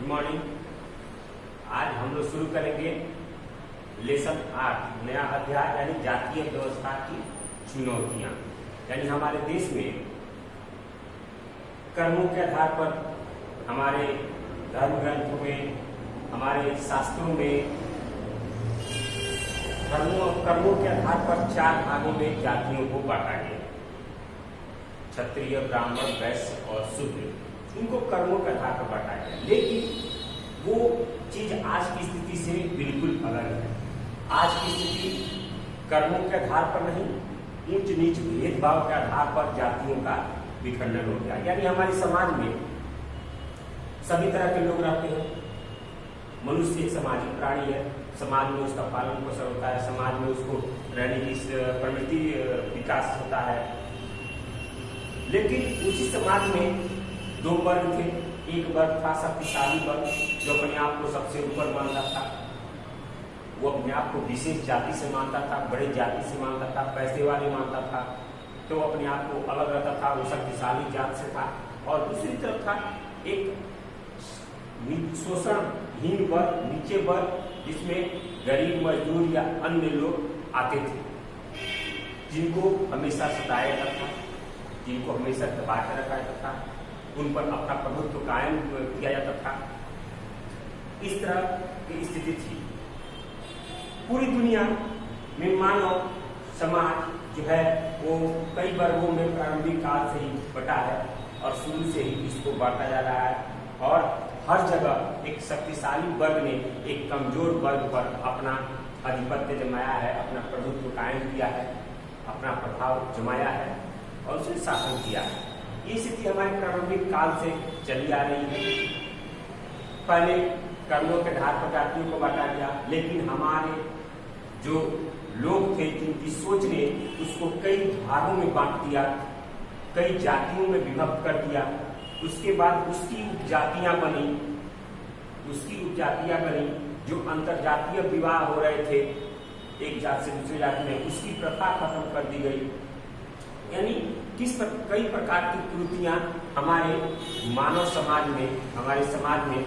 Morning. आज हम लोग शुरू करेंगे लेसन 8 नया अध्याय यानी जातीय व्यवस्था की चुनौतियां। यानी हमारे देश में कर्मों के आधार पर हमारे धर्म ग्रंथों में, हमारे शास्त्रों में कर्मों के आधार पर 4 भागों में जातियों को बांटा गया। क्षत्रिय, ब्राह्मण, वैश्य और शूद्र, इनको कर्मों के आधार पर बांटा गया। लेकिन वो चीज आज की स्थिति से बिल्कुल अलग है। आज की स्थिति कर्मों के आधार पर नहीं, ऊंच नीच भेदभाव के आधार पर जातियों का विखंडन हो गया। यानी हमारे समाज में सभी तरह के लोग रहते हैं। मनुष्य एक सामाजिक प्राणी है, समाज में उसका पालन पोषण होता है, समाज में उसको रहने की प्रवृत्ति विकास होता है। लेकिन उसी समाज में 2 वर्ग थे। एक वर्ग था शक्तिशाली वर्ग, जो अपने आप को सबसे ऊपर मानता था। वो अपने आप को विशेष जाति से मानता था, बड़े जाति से मानता था, पैसे वाले मानता था, तो अपने आप को अलग रहता था, वो शक्तिशाली जात से था। और दूसरी तरफ था एक शोषणहीन वर्ग, नीचे वर्ग, जिसमें गरीब, मजदूर या अन्य लोग आते थे, जिनको हमेशा सताया जाता था, जिनको हमेशा दबा कर रखा जाता था, उन पर अपना प्रभुत्व कायम किया जाता था। इस तरह की स्थिति थी। पूरी दुनिया में मानव समाज जो है वो कई वर्गों में प्रारंभिक काल से ही बटा है और शुरू से ही इसको बांटा जा रहा है। और हर जगह एक शक्तिशाली वर्ग ने एक कमजोर वर्ग पर अपना आधिपत्य जमाया है, अपना प्रभुत्व कायम किया है, अपना प्रभाव जमाया है और उसे शासन किया है। ये स्थिति हमारे प्रारंभिक काल से चली आ रही है। पहले कर्मों के आधार पर जातियों को बांटा गया, लेकिन हमारे जो लोग थे जिनकी सोच ने उसको कई भागों में बांट दिया, कई जातियों में विभक्त कर दिया। उसके बाद उसकी उपजातियां बनी जो अंतरजातीय विवाह हो रहे थे एक जाति से दूसरी जाति में, उसकी प्रथा खत्म कर दी गई। यानी कई प्रकार की कुरीतियां हमारे मानव समाज में, हमारे समाज में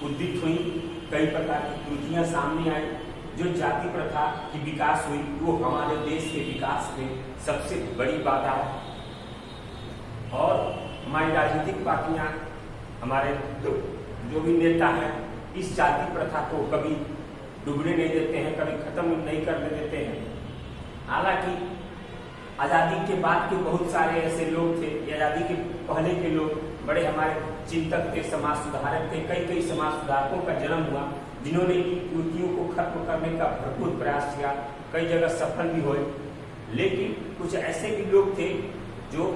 उदित हुई। कई प्रकार की कुरीतियां सामने आई। जो जाति प्रथा की विकास हुई वो हमारे देश के विकास में सबसे बड़ी बाधा है। और हमारी राजनीतिक पार्टियां, हमारे जो भी नेता हैं, इस जाति प्रथा को कभी डूबने नहीं देते हैं, कभी खत्म नहीं करने देते हैं। हालांकि आज़ादी के बाद के बहुत सारे ऐसे लोग थे, आज़ादी के पहले के लोग बड़े हमारे चिंतक थे, समाज सुधारक थे। कई समाज सुधारकों का जन्म हुआ जिन्होंने इन कुरीतियों को खत्म करने का भरपूर प्रयास किया, कई जगह सफल भी हुए। लेकिन कुछ ऐसे भी लोग थे जो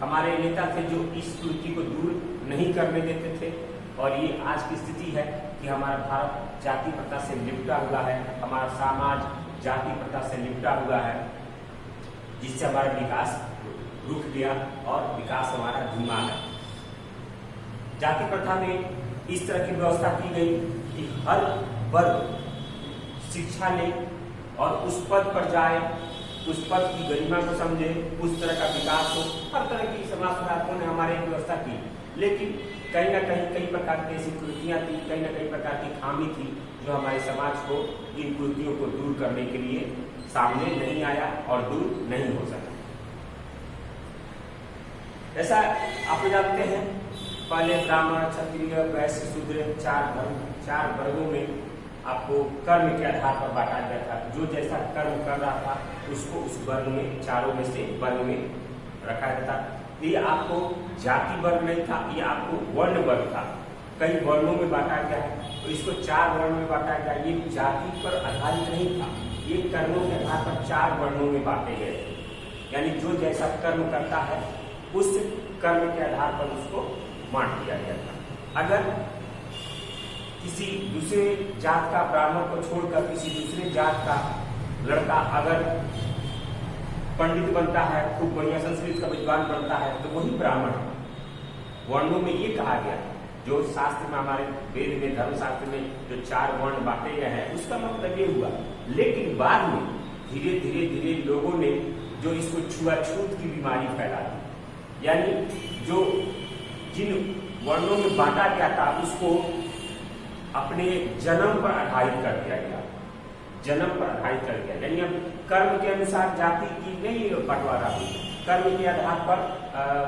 हमारे नेता थे जो इस कुरीति को दूर नहीं करने देते थे। और ये आज की स्थिति है कि हमारा भारत जाति प्रथा से लिपटा हुआ है, हमारा समाज जाति प्रथा से लिपटा हुआ है, जिससे हमारा विकास रुक गया और विकास हमारा धीमा है। जाति प्रथा में इस तरह की व्यवस्था की गई कि हर वर्ग शिक्षा ले और उस पद पर जाए, उस पद की गरिमा को समझे, उस तरह का विकास हो। हर तरह की समाज सुधारकों ने हमारे व्यवस्था की। लेकिन कहीं ना कहीं कई प्रकार की ऐसी कुरीतियां थी, कहीं ना कई प्रकार की खामी थी जो हमारे समाज को इन कुरीतियों को दूर करने के लिए सामने नहीं आया और दूर नहीं हो सका। ऐसा आप जानते हैं, पहले ब्राह्मण, क्षत्रिय, वैश्य, शूद्र 4 वर्गों में आपको कर्म के आधार पर बांटा गया था। जो जैसा कर्म कर रहा था उसको उस वर्ग में, चारों में से वर्ग में रखा गया था। ये आपको जाति वर्ग नहीं था, ये आपको वर्ण वर्ग था। कई वर्णों में बांटा गया है, तो इसको 4 वर्ण में बांटा गया। ये जाति पर आधारित नहीं था, ये कर्मों के आधार पर 4 वर्णों में बांटे गए थे। यानी जो जैसा कर्म करता है उस कर्म के आधार पर उसको बांट दिया गया था। अगर किसी दूसरे जात का ब्राह्मण को छोड़कर किसी दूसरे जात का लड़का अगर पंडित बनता है, खूब बढ़िया संस्कृत का विद्वान बनता है, तो वही ब्राह्मण है। वर्णों में ये कहा गया, जो शास्त्र में, हमारे वेद में, धर्मशास्त्र में जो 4 वर्ण बांटे गए हैं, उसका मतलब ये हुआ। लेकिन बाद में धीरे धीरे लोगों ने जो इसको छुआछूत की बीमारी फैला दी। यानी जो जिन वर्णों में बांटा गया था उसको अपने जन्म पर आधारित कर दिया गया, जन्म पर आधारित कर दिया। यानी अब कर्म के अनुसार जाति की नहीं बंटवारा हुई, कर्म के आधार पर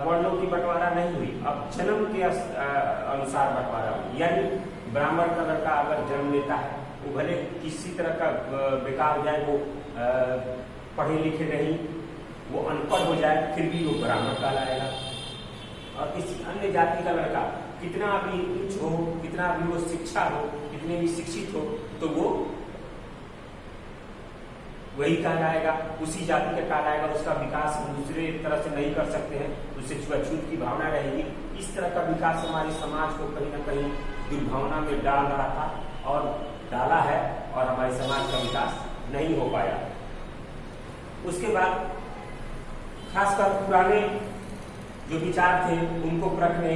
वर्णों की बंटवारा नहीं हुई, अब जन्म के अनुसार बंटवारा हुई। यानी ब्राह्मण का लड़का अगर जन्म लेता है वो भले किसी तरह का बेकार हो जाए, वो पढ़े लिखे नहीं, वो अनपढ़ हो जाए, फिर भी वो ब्राह्मण कहलाएगा। और किसी अन्य जाति का लड़का कितना भी उच्च हो, कितना भी वो शिक्षा हो, कितने भी शिक्षित हो, तो वो वही कहलाएगा, उसी जाति का कहलाएगा। उसका विकास हम दूसरे तरह से नहीं कर सकते हैं, उससे छुआछूत की भावना रहेगी। इस तरह का विकास हमारे समाज को कहीं ना कहीं दुर्भावना में डाल रहा था और डाला है, और हमारे समाज का विकास नहीं हो पाया। उसके बाद खासकर पुराने जो विचार थे उनको परखने,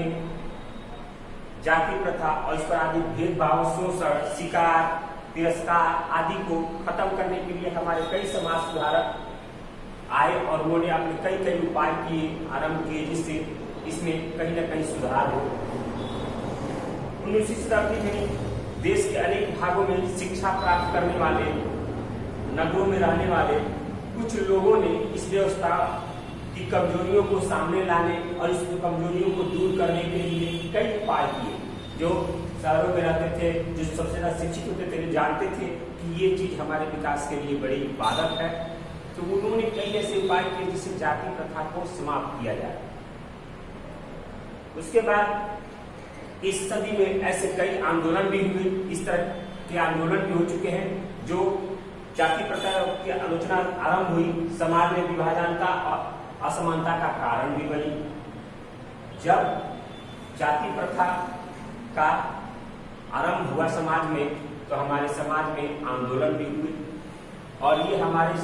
जाति प्रथा और इस पर आदि भेदभाव, शोषण, शिकार, तिरस्कार आदि को खत्म करने के लिए हमारे कई समाज सुधारक आए और उन्होंने अपने कई उपाय किए, आरंभ किए, जिससे इसमें कहीं ना कहीं सुधार हो। 19वीं शताब्दी में देश के अनेक भागों में शिक्षा प्राप्त करने वाले, नगरों में रहने वाले कुछ लोगों ने इस व्यवस्था की कमजोरियों को सामने लाने और इस कमजोरियों को दूर करने के लिए कई उपाय किए। जो शहरों में रहते थे, जो सबसे ज्यादा शिक्षित होते थे, जानते थे कि ये चीज हमारे विकास के लिए बड़ी बाधक है, तो उन्होंने कई ऐसे उपाय किए जिससे जाति प्रथा को समाप्त किया जाए। उसके बाद इस सदी में ऐसे कई आंदोलन भी हुए, इस तरह के आंदोलन भी हो चुके हैं जो जाति प्रथा की आलोचना आरंभ हुई, समाज में विभाजनता और असमानता का कारण भी बनी। जब जाति प्रथा का आरंभ हुआ समाज में, तो हमारे समाज में आंदोलन भी हुए और ये हमारे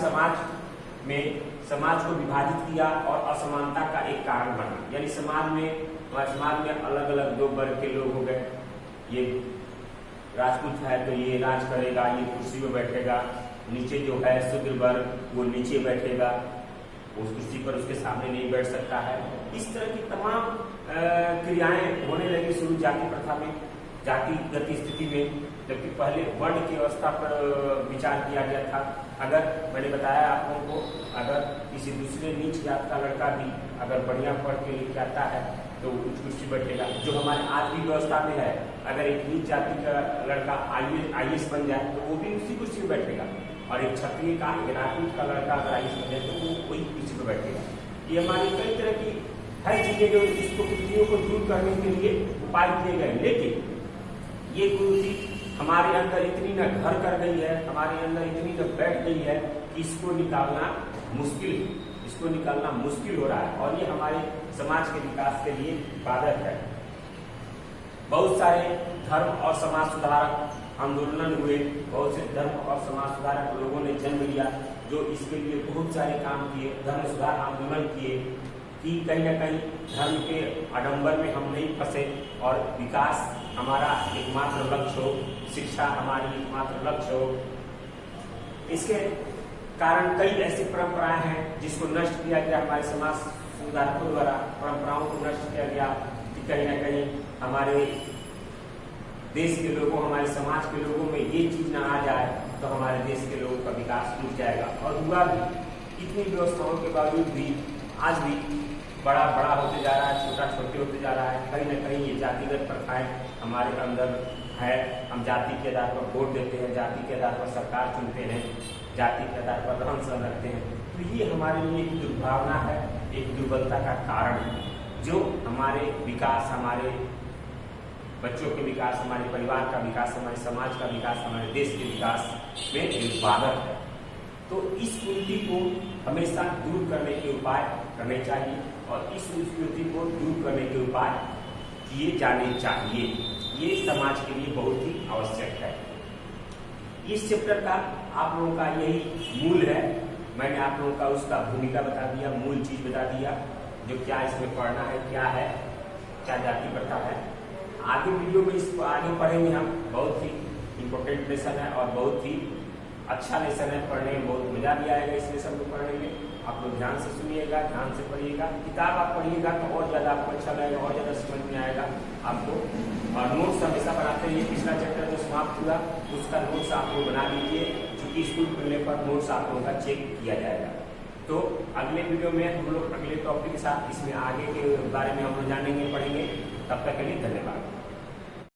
समाज को विभाजित किया और असमानता का एक कारण बना। यानी समाज में अलग अलग दो वर्ग के लोग हो गए। ये राजपूत है तो ये राज करेगा, ये कुर्सी में बैठेगा, नीचे जो है शूद्र वर्ग वो नीचे बैठेगा, उस कुर्सी पर उसके सामने नहीं बैठ सकता है। इस तरह की तमाम क्रियाएं होने लगी शुरू जाति प्रथा में, जातिगत स्थिति में, जबकि पहले वर्ण की अवस्था पर विचार किया गया था। अगर मैंने बताया आप लोगों को, अगर किसी दूसरे नीच जात का लड़का भी अगर बढ़िया पढ़ के लिख जाता है तो उस कुर्सी बैठेगा। जो हमारे आज की व्यवस्था में है, अगर एक नीच जाति का लड़का IAS बन जाए तो वो भी उसी कुर्सी में बैठेगा, और एक क्षत्रिय का, एक राजपूत का लड़का अगर IAS बन जाए तो वो वही कुर्सी पर बैठेगा। ये हमारी कई तरह की हर चीजें जो इसको कुर्सियों को दूर करने के लिए उपाय किए गए, लेकिन ये कुर्सी हमारे अंदर इतनी न घर कर गई है, हमारे अंदर इतनी न बैठ गई है कि इसको निकालना मुश्किल हो रहा है, और ये हमारे समाज के विकास के लिए बाधक है। बहुत सारे धर्म और समाज सुधारक आंदोलन हुए, बहुत से धर्म और समाज सुधारक लोगों ने जन्म लिया जो इसके लिए बहुत सारे काम किए, धर्म सुधार आंदोलन किए कि कहीं ना कहीं धर्म के आडंबर में हम नहीं फंसे और विकास हमारा एकमात्र लक्ष्य हो, शिक्षा हमारी एकमात्र लक्ष्य हो। इसके कारण कई ऐसी परंपराएं हैं जिसको नष्ट किया गया हमारे समाज सुधारकों द्वारा, परंपराओं को नष्ट किया गया कि कहीं ना कहीं हमारे देश के लोगों, हमारे समाज के लोगों में ये चीज ना आ जाए तो हमारे देश के लोगों का विकास रुक जाएगा। और हुआ भी, इतनी व्यवस्थाओं के बावजूद भी आज भी बड़ा होते जा रहा है, छोटा छोटे होते जा रहा है। कहीं ना कहीं ये जातिगत प्रथाएं हमारे अंदर है। हम जाति के आधार पर वोट देते हैं, जाति के आधार पर सरकार चुनते हैं, जाति के आधार पर रहन सहन रखते हैं। तो ये हमारे लिए एक दुर्भावना है, एक दुर्बलता का कारण है, जो हमारे विकास, हमारे बच्चों के विकास, हमारे परिवार का विकास, हमारे समाज का विकास, हमारे देश के विकास में एक बाधक है। तो इस कुरीति को हमेशा दूर करने के उपाय करने चाहिए और इस कुरीति को दूर करने के उपाय किए जाने चाहिए। ये समाज के लिए बहुत ही आवश्यक है। इस चैप्टर का आप लोगों का यही मूल है। मैंने आप लोगों का उसका भूमिका बता दिया, मूल चीज बता दिया, जो क्या इसमें पढ़ना है, क्या जाति प्रथा है। आगे वीडियो में इसको आगे पढ़ेंगे हम। बहुत ही इम्पोर्टेंट लेसन है और बहुत ही अच्छा लेसन है, पढ़ने में बहुत मजा भी आएगा इस लेसन को पढ़ने में। आप लोग ध्यान से सुनिएगा, ध्यान से पढ़िएगा। किताब आप पढ़िएगा तो और ज़्यादा आपको अच्छा लगेगा, और ज़्यादा समझ में आएगा। आपको। और नोट्स हमेशा बनाते रहिए। पिछला चैप्टर जो समाप्त हुआ उसका नोट्स आप लोग बना लीजिए, क्योंकि स्कूल खुलने पर नोट्स आप लोगों का चेक किया जाएगा। तो अगले वीडियो में हम लोग अगले टॉपिक के साथ इसमें आगे के बारे में हम लोग जानेंगे, पढ़ेंगे। तब तक के लिए धन्यवाद।